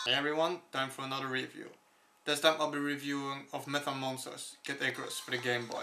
Hey everyone, time for another review. This time I'll be reviewing of Myth and Monsters, Kid Icarus for the Game Boy.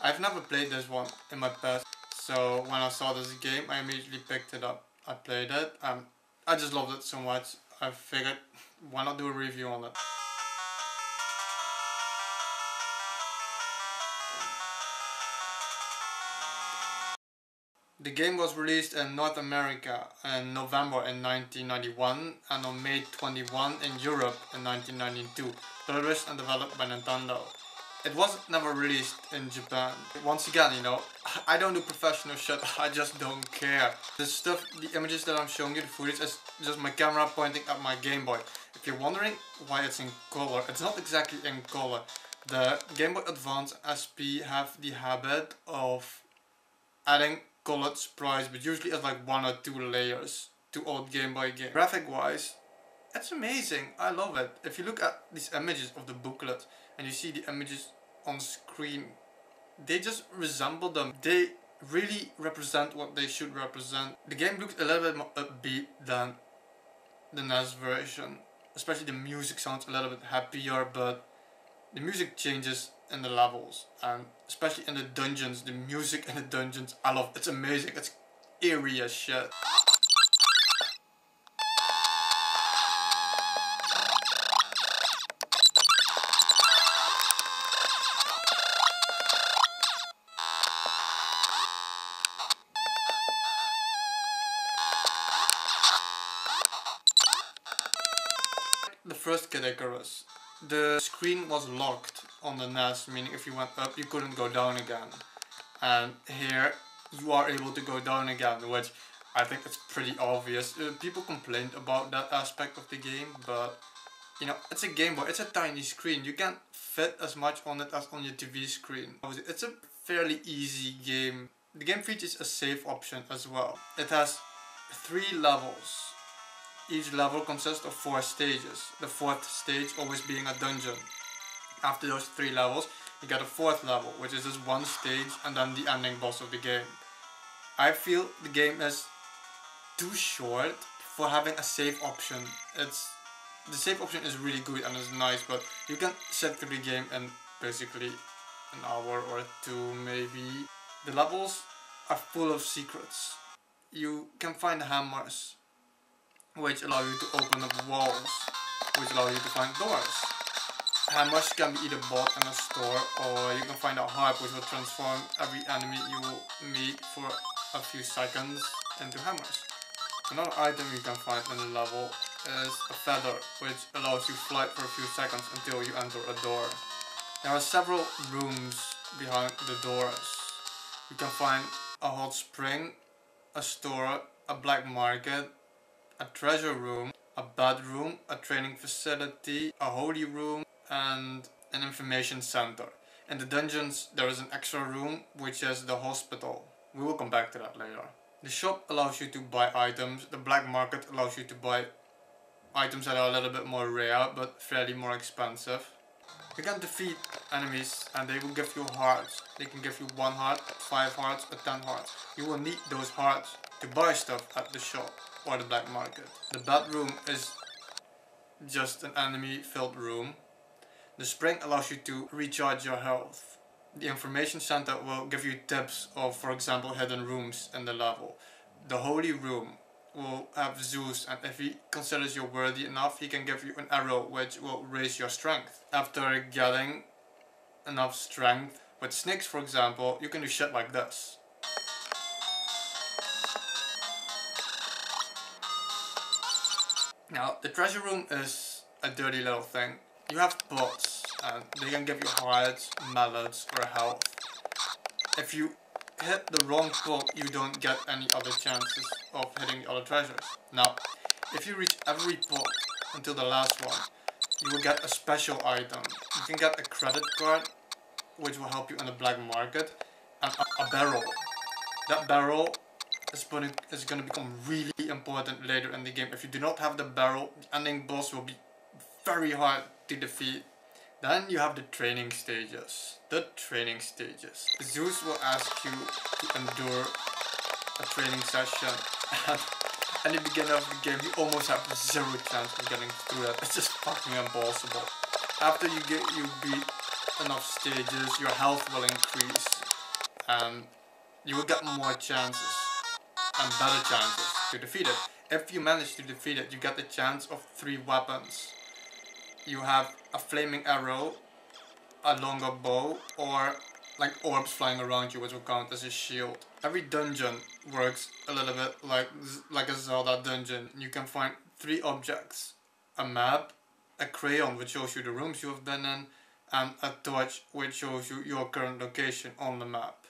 I've never played this one in my past, so when I saw this game I immediately picked it up. I played it and I just loved it so much, I figured why not do a review on it. The game was released in North America in November in 1991 and on May 21 in Europe in 1992, published and developed by Nintendo. It was never released in Japan. Once again, I don't do professional shit, I just don't care. The images that I'm showing you, the footage, is just my camera pointing at my Game Boy. If you're wondering why it's in color, it's not exactly in color. The Game Boy Advance SP have the habit of adding colored sprites, but usually it's like 1 or 2 layers to old Game Boy games. Graphic wise, it's amazing, I love it. If you look at these images of the booklet and you see the images on screen, they just resemble them. They really represent what they should represent. The game looks a little bit more upbeat than the NES version. Especially the music sounds a little bit happier, but the music changes in the levels, and especially in the dungeons, the music in the dungeons, I love it. It's amazing, it's eerie as shit. The first Kid Icarus, the screen was locked on the NES, meaning if you went up you couldn't go down again. And here you are able to go down again, which I think it's pretty obvious. People complained about that aspect of the game, but it's a Game Boy, it's a tiny screen. You can't fit as much on it as on your TV screen. It's a fairly easy game. The game features a save option as well. It has 3 levels. Each level consists of 4 stages, the 4th stage always being a dungeon. After those 3 levels, you get a 4th level, which is just 1 stage and then the ending boss of the game. I feel the game is too short for having a save option. The save option is really good and is nice, but you can sit through the game in basically an hour or 2 maybe. The levels are full of secrets. You can find hammers, which allow you to open up walls, which allow you to find doors. Hammers can be either bought in a store, or you can find a harp which will transform every enemy you will meet for a few seconds into hammers. Another item you can find in the level is a feather, which allows you flight for a few seconds until you enter a door. There are several rooms behind the doors. You can find a hot spring, a store, a black market, a treasure room, a bedroom, a training facility, a holy room, and an information center. In the dungeons there is an extra room, which is the hospital. We will come back to that later. The shop allows you to buy items. The black market allows you to buy items that are a little bit more rare but fairly more expensive. You can defeat enemies and they will give you hearts. They can give you 1 heart, 5 hearts, or 10 hearts. You will need those hearts to buy stuff at the shop or the black market. The bedroom is just an enemy filled room. The spring allows you to recharge your health. The information center will give you tips of, for example, hidden rooms in the level. The holy room will have Zeus, and if he considers you worthy enough, he can give you an arrow which will raise your strength. After getting enough strength, with snakes for example, you can do shit like this. Now, the treasure room is a dirty little thing. You have pots, and they can give you hearts, mallets, or health. If you hit the wrong pot, you don't get any other chances of hitting the other treasures. Now, if you reach every pot until the last one, you will get a special item. You can get a credit card, which will help you in the black market, and a barrel. That barrel is going to become really important later in the game. If you do not have the barrel, the ending boss will be very hard to defeat. Then you have the training stages. Zeus will ask you to endure a training session. at the beginning of the game, you almost have zero chance of getting through that. It's just fucking impossible. After you beat enough stages, your health will increase, and you will get more chances and better chances to defeat it. If you manage to defeat it, you get the chance of 3 weapons. You have a flaming arrow, a longer bow, or like orbs flying around you, which will count as a shield. Every dungeon works a little bit like a Zelda dungeon. You can find 3 objects: a map, a crayon which shows you the rooms you have been in, and a torch which shows you your current location on the map.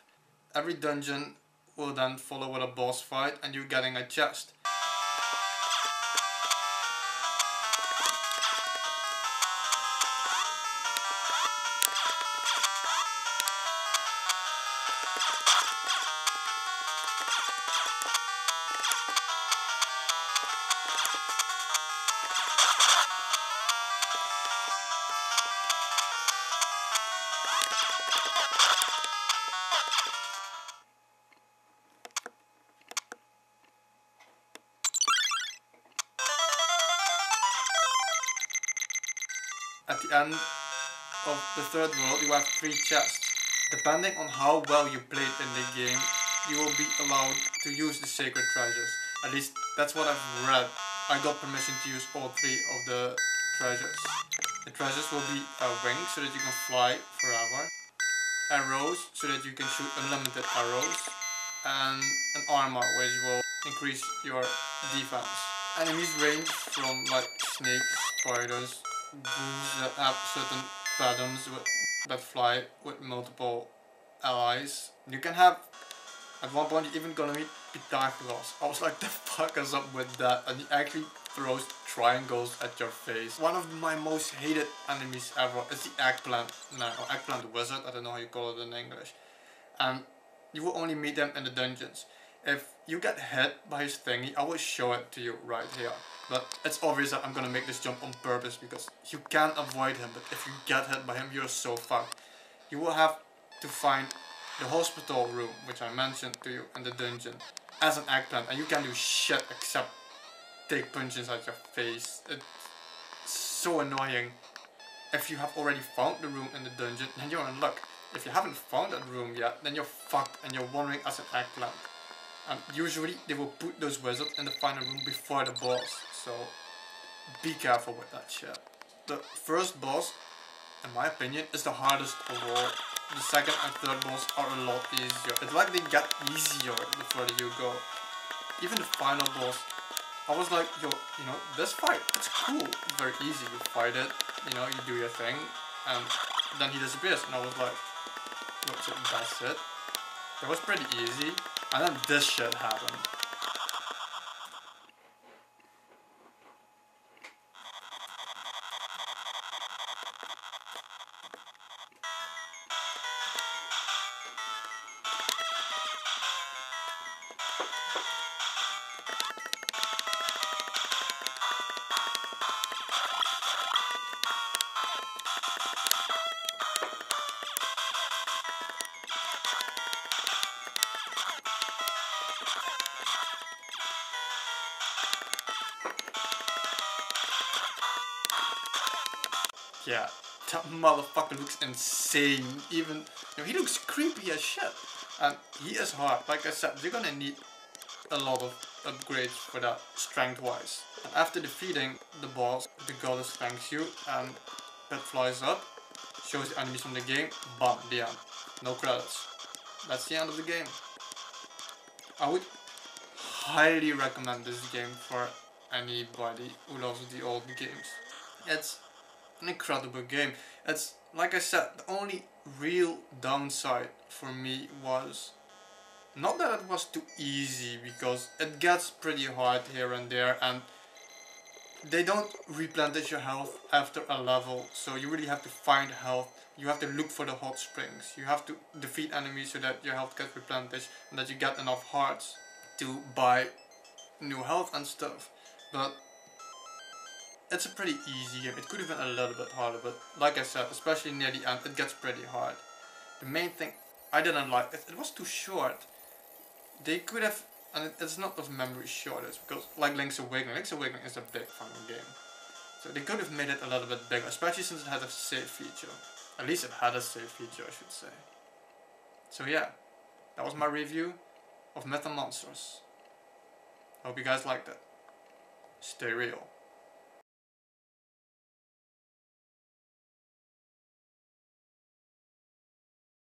Every dungeon will then follow with a boss fight, and you're getting a chest. At the end of the 3rd world, you have 3 chests. Depending on how well you played in the game, you will be allowed to use the sacred treasures. At least that's what I've read. I got permission to use all 3 of the treasures. The treasures will be a wing so that you can fly forever, arrows so that you can shoot unlimited arrows, and an armor which will increase your defense. Enemies range from like snakes, spiders, ghouls that have certain patterns that fly with multiple allies. You can have, at one point you're even gonna meet Pythagoras. I was like, the fuck is up with that? And he actually throws triangles at your face. One of my most hated enemies ever is the eggplant man, or eggplant wizard, I don't know how you call it in English. And you will only meet them in the dungeons. If you get hit by his thingy, I will show it to you right here. But it's obvious that I'm gonna make this jump on purpose because you can't avoid him, but if you get hit by him, you're so fucked. You will have to find the hospital room, which I mentioned to you in the dungeon, as an eggplant, and you can do shit except take punches at your face. It's so annoying. If you have already found the room in the dungeon, then you're in luck. If you haven't found that room yet, then you're fucked and you're wandering as an eggplant. And usually they will put those wizards in the final room before the boss, so be careful with that shit. The first boss, in my opinion, is the hardest of all. The second and third boss are a lot easier. It's like they get easier the further you go. Even the final boss, I was like, yo, you know, this fight, it's cool, it's very easy. You fight it, you know, you do your thing, and then he disappears. And I was like, wait, so that's it? It was pretty easy. And then this shit happened. Yeah, that motherfucker looks insane. Even, you know, he looks creepy as shit. And he is hard. Like I said, you're gonna need a lot of upgrades for that, strength-wise. And after defeating the boss, the goddess thanks you, and that flies up, shows the enemies from the game, bam, the end. No credits. That's the end of the game. I would highly recommend this game for anybody who loves the old games. It's an incredible game. It's, like I said, the only real downside for me was not that it was too easy, because it gets pretty hard here and there, and they don't replenish your health after a level, so you really have to find health. You have to look for the hot springs. You have to defeat enemies so that your health gets replenished and that you get enough hearts to buy new health and stuff. But it's a pretty easy game. It could have been a little bit harder, but like I said, especially near the end, it gets pretty hard. The main thing I didn't like, it was too short. They could have and it's not of memory shortage, because like Link's Awakening is a big fucking game. So they could have made it a little bit bigger, especially since it had a save feature. At least it had a save feature, I should say. So yeah, that was my review of Myth and Monsters. Hope you guys liked it. Stay real.